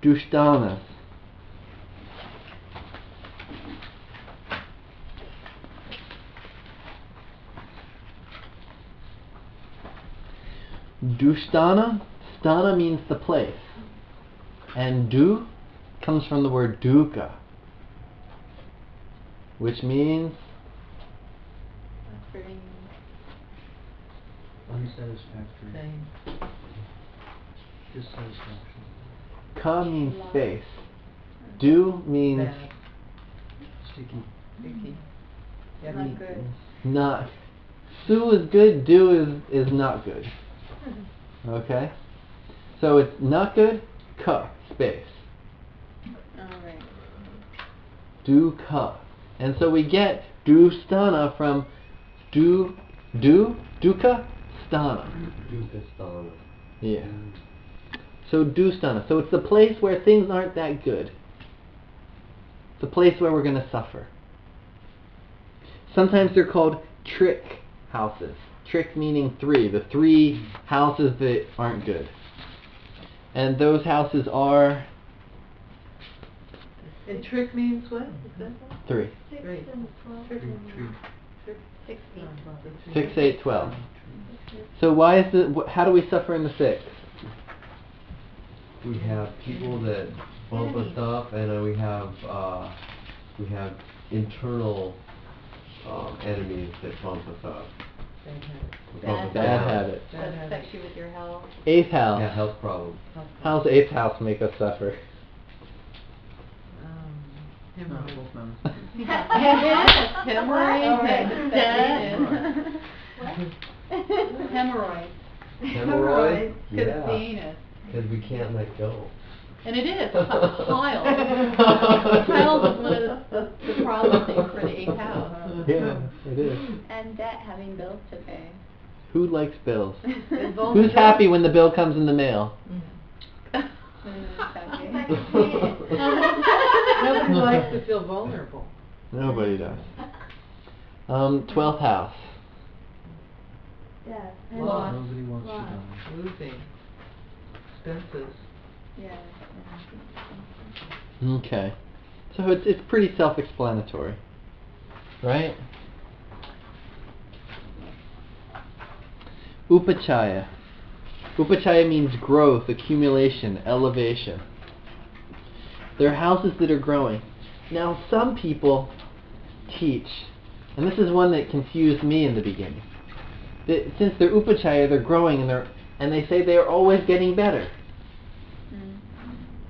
Dusthānas. Dusthāna, sthana means the place, and du comes from the word dukkha, which means unsatisfactory. Dissatisfaction. ka means space, du means Sticky. Not good. not. Su is good, du is not good. Okay? So it's not good, ka, space. Alright. Dukkha. And so we get Dusthāna from dukkha, sthana. Dusthāna. Yeah. So Dusthāna. So it's the place where things aren't that good. The place where we're going to suffer. Sometimes they're called trick houses. Trick meaning three. The three houses that aren't good. And those houses are... And trick means what? Three. 6 Right. and 12. 6, 8. 6, 8, 12. So why is how do we suffer in the 6? We have people that bump us up, and we have internal enemies that bump us up. Bad habits. That affects you with your health. 8th house. Yeah, health problems. How's the 8th house make us suffer? Hemorrhoids. Hemorrhoids? Because Yeah. Venus. Because we can't let go. And it is. Piles. Piles is one of the problem things for the 8th house. Yeah, it is. And debt, having bills to pay. Who likes bills? Who's happy when the bill comes in the mail? Nobody likes to feel vulnerable. Nobody does. 12th house. Death. Loss. Nobody wants to Loss. die. Losing. Expenses. Yeah. Okay. So it's pretty self-explanatory, right? Upachaya. Upachaya means growth, accumulation, elevation. They're houses that are growing. Now some people teach, and this is one that confused me in the beginning, that since they're Upachaya, they're growing and they say they're always getting better.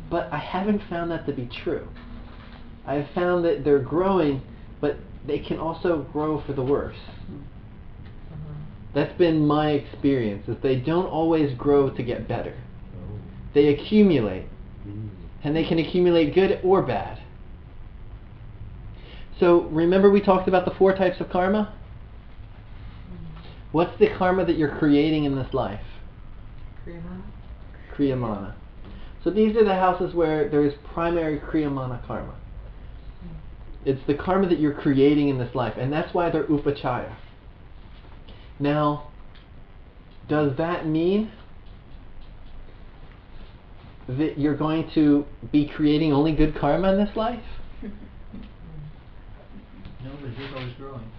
But I haven't found that to be true. I've found that they're growing, but they can also grow for the worse. That's been my experience, is they don't always grow to get better. They accumulate. And they can accumulate good or bad. So remember we talked about the 4 types of karma? What's the karma that you're creating in this life? Kriyamana. So these are the houses where there is primary Kriyamana karma. It's the karma that you're creating in this life, and that's why they're Upachaya. Now, does that mean that you're going to be creating only good karma in this life? No, but it's always growing.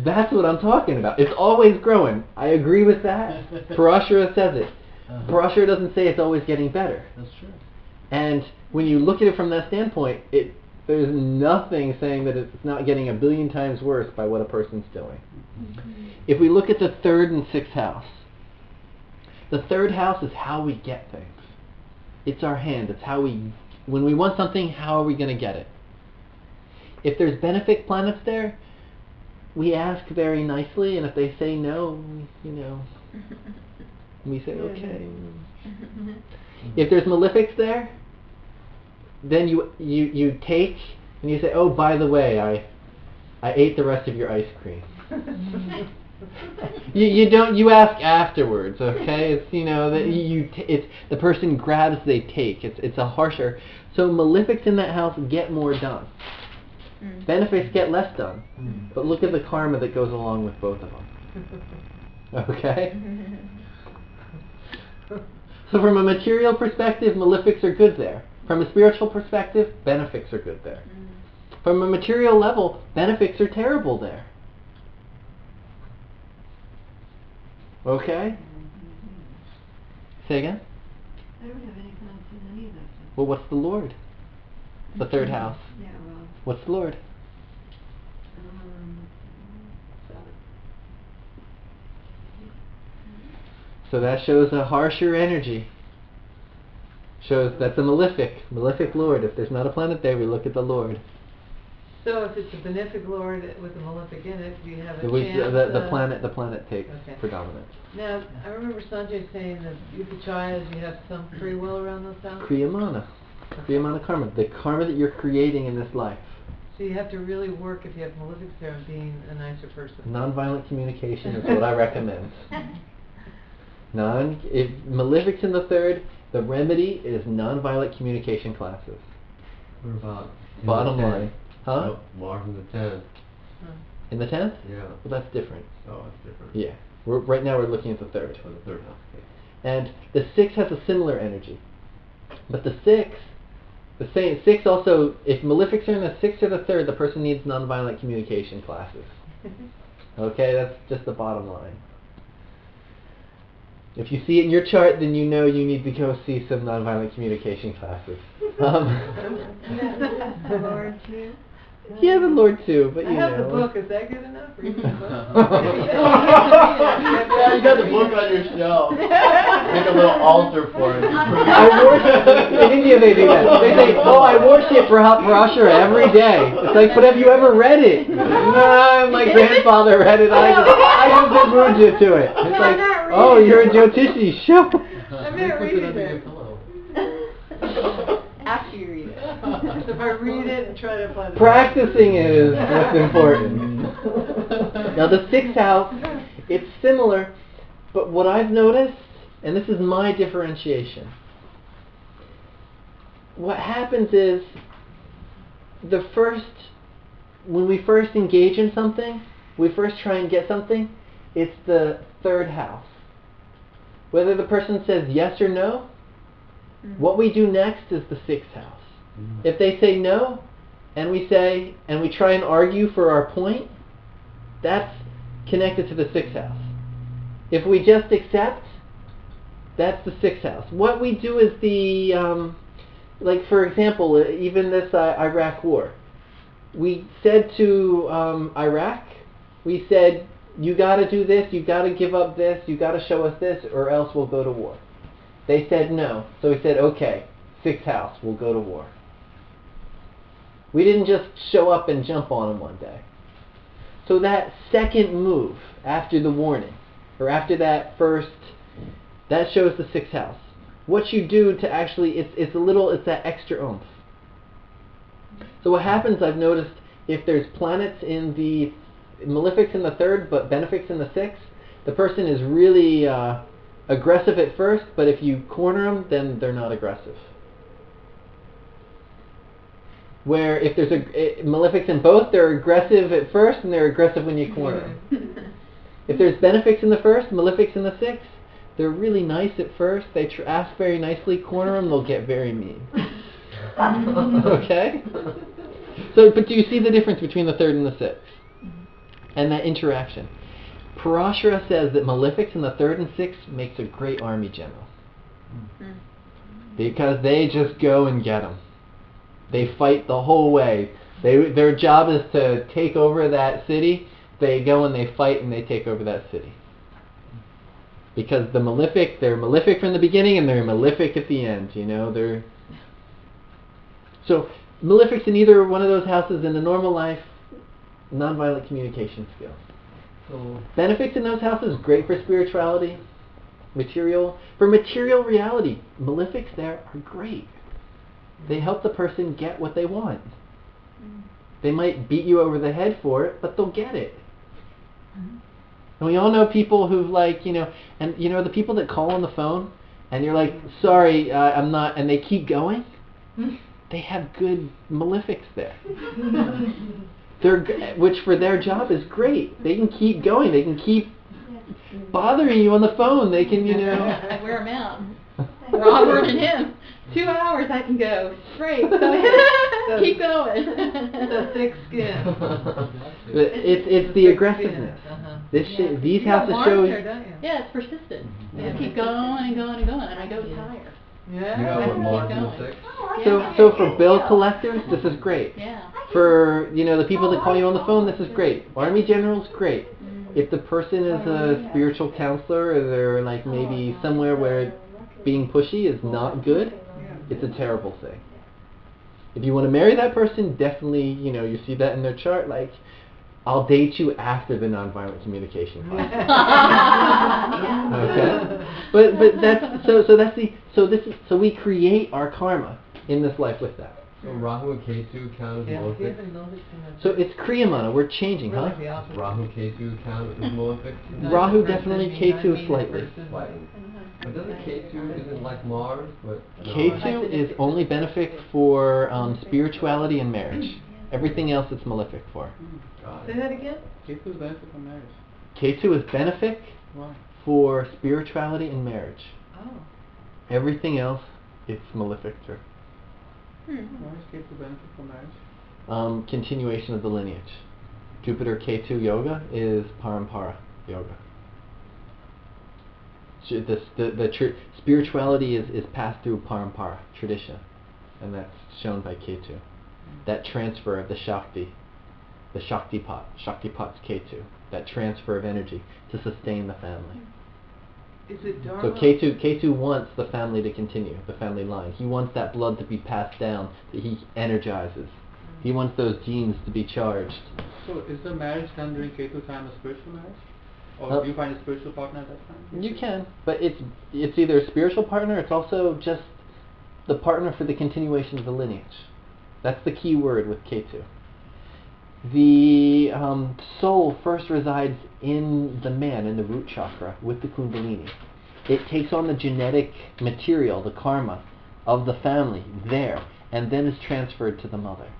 That's what I'm talking about. It's always growing. I agree with that. Parashara says it. Parashara doesn't say it's always getting better. That's true. And when you look at it from that standpoint, there's nothing saying that it's not getting a billion times worse by what a person's doing. If we look at the 3rd and 6th house, the 3rd house is how we get things. It's our hand. It's how when we want something, how are we going to get it? If there's benefic planets there, we ask very nicely, and if they say no, we say okay. If there's malefics there, then you take and you say, oh, by the way, I ate the rest of your ice cream. You ask afterwards, okay? It's it's the person grabs, they take. It's a harsher. So malefics in that house get more done. Benefics get less done. But look at the karma that goes along with both of them. Okay? So from a material perspective, malefics are good there. From a spiritual perspective, benefics are good there. From a material level, benefics are terrible there. Okay? Say again? I don't have any plans in any of that stuff. Well, what's the Lord? The third house. Yeah, well, What's the Lord? So that shows a harsher energy. Shows that's a malefic Lord. If there's not a planet there, we look at the Lord. So if it's a benefic lord with a malefic in it, do you have a The chance? the planet takes Okay. predominance. Now, I remember Sanjay saying that Upcahayas, you have some free will around those houses. Kriyamana karma. The karma that you're creating in this life. So you have to really work if you have malefics there on being a nicer person. Nonviolent communication is what I recommend. If malefics in the third, the remedy is nonviolent communication classes. What about Bottom line. Huh? Nope, Mars in the 10th. In the 10th? Yeah. Well, that's different. Oh, it's different. Yeah. Right now we're looking at the third. For the third house. Okay. And the 6 has a similar energy. But the 6, the same 6 also, if malefics are in the 6th or the 3rd, the person needs nonviolent communication classes. Okay, that's just the bottom line. If you see it in your chart, then you know you need to go see some nonviolent communication classes. the Lord too. Yeah, the Lord too, but I you have know. the book. Is that good enough? Read the book. Yeah, you got the book on your shelf. Make a little altar for it. I worship in India. They do that. They say, "Oh, I worship Parashara every day." It's like, but have you ever read it? No, my grandfather read it. I just Bhubaneshwar to it. It's like, oh, you're a Jyotishi. Show. I'm not reading it. After you read it. So if I read it and try to apply the Practicing it is what's important. Now the 6th house, it's similar, but what I've noticed, and this is my differentiation, what happens is when we first engage in something, we first try and get something, it's the 3rd house. Whether the person says yes or no, what we do next is the 6th house. If they say no, and we try and argue for our point, that's connected to the 6th house. If we just accept, that's the 6th house. What we do is like for example, even this Iraq war. We said to Iraq, we said, you got to do this, you got to give up this, you got to show us this, or else we'll go to war. They said no. So we said, okay, 6th house, we'll go to war. We didn't just show up and jump on them one day. So that second move after the warning, or after that first, that shows the 6th house. What you do to actually, it's that extra oomph. So what happens, I've noticed, if there's planets in the malefics in the 3rd, but benefics in the 6th, the person is really aggressive at first, but if you corner them, then they're not aggressive. Where if there's malefics in both, they're aggressive at first, and they're aggressive when you corner them. If there's benefics in the 1st, malefics in the 6th, they're really nice at first, they ask very nicely, corner them, they'll get very mean. Okay? So, but do you see the difference between the 3rd and the 6th? And that interaction. Parashara says that malefics in the 3rd and 6th makes a great army general. Because they just go and get them. They fight the whole way. Their job is to take over that city. They go and they fight and they take over that city. Because they're malefic from the beginning and they're malefic at the end. So malefics in either one of those houses in the normal life, nonviolent communication skills. So Benefics in those houses, great for spirituality, for material reality. Malefics there are great. They help the person get what they want. They might beat you over the head for it, but they'll get it. And we all know people who've the people that call on the phone, and you're like, sorry, I'm not, and they keep going. They have good malefics there. Which for their job is great. They can keep going. They can keep bothering you on the phone. They can, Wear them out. Robert and him. 2 hours I can go straight. Go ahead. Keep going. The thick skin. It's the aggressiveness. This shit, these You got houses Mars show. there, don't you? Yeah, it's persistent. Yeah. You keep going and going and going, and I go tired. Yeah. You got I what keep Mars in going. the 6? So for bill collectors, this is great. Yeah. For the people that call you on the phone, this is great. Army generals, great. If the person is a spiritual counselor, or they're like maybe somewhere where being pushy is not good, it's a terrible thing. If you want to marry that person, definitely, you see that in their chart, like, I'll date you after the nonviolent communication class. Okay? But that's so we create our karma in this life with that. So Rahu and Ketu count as malefic? So it's Kriyamana, we're changing, huh? Rahu Ketu count as malefic? Rahu definitely, Ketu slightly. Slightly. But doesn't Ketu isn't like Mars, but no. Ketu is only benefic for spirituality and marriage. Everything else it's malefic for. Say that again? Ketu is benefit from marriage. Ketu is benefic Why? for spirituality and marriage. Oh. Everything else it's malefic for. Why is Ketu benefit from marriage? Continuation of the lineage. Jupiter Ketu yoga is Parampara yoga. So spirituality is passed through Parampara, tradition, and that's shown by Ketu. That transfer of the Shakti pot. Shakti pot's Ketu. That transfer of energy to sustain the family. Is it Dharma? So Ketu wants the family to continue, the family line. He wants that blood to be passed down, that he energizes. He wants those genes to be charged. So is the marriage done during Ketu time a spiritual marriage? Or do you find a spiritual partner at that time? You can, but it's either a spiritual partner, it's also just the partner for the continuation of the lineage. That's the key word with Ketu. The soul first resides in the man, in the root chakra, with the Kundalini. It takes on the genetic material, the karma, of the family there, and then is transferred to the mother.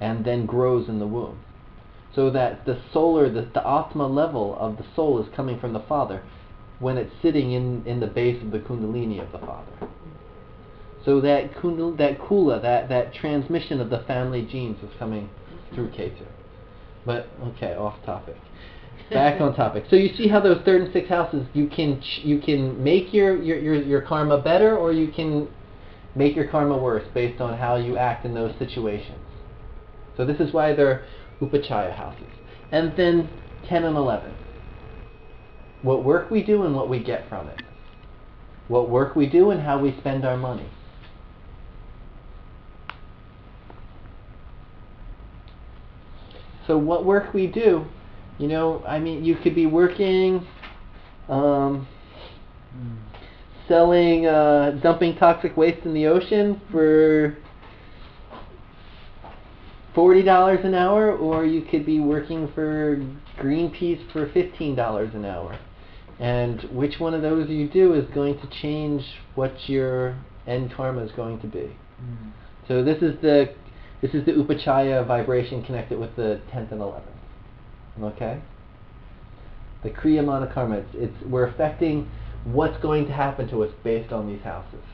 And then grows in the womb. So that the solar, the Atma level of the soul is coming from the father when it's sitting in the base of the Kundalini of the father. So that Kula, that transmission of the family genes is coming through Ketu. But, okay, off topic. Back on topic. So you see how those 3rd and 6th houses, you can make your karma better, or you can make your karma worse based on how you act in those situations. So this is why they're Upachaya houses. And then 10 and 11. What work we do and what we get from it. What work we do and how we spend our money. So what work we do, you could be working, selling, dumping toxic waste in the ocean for $40 an hour, or you could be working for Greenpeace for $15 an hour. And which one of those you do is going to change what your end karma is going to be. So this is the Upachaya vibration connected with the 10th and 11th. Okay? The Kriyamana karma. We're affecting what's going to happen to us based on these houses.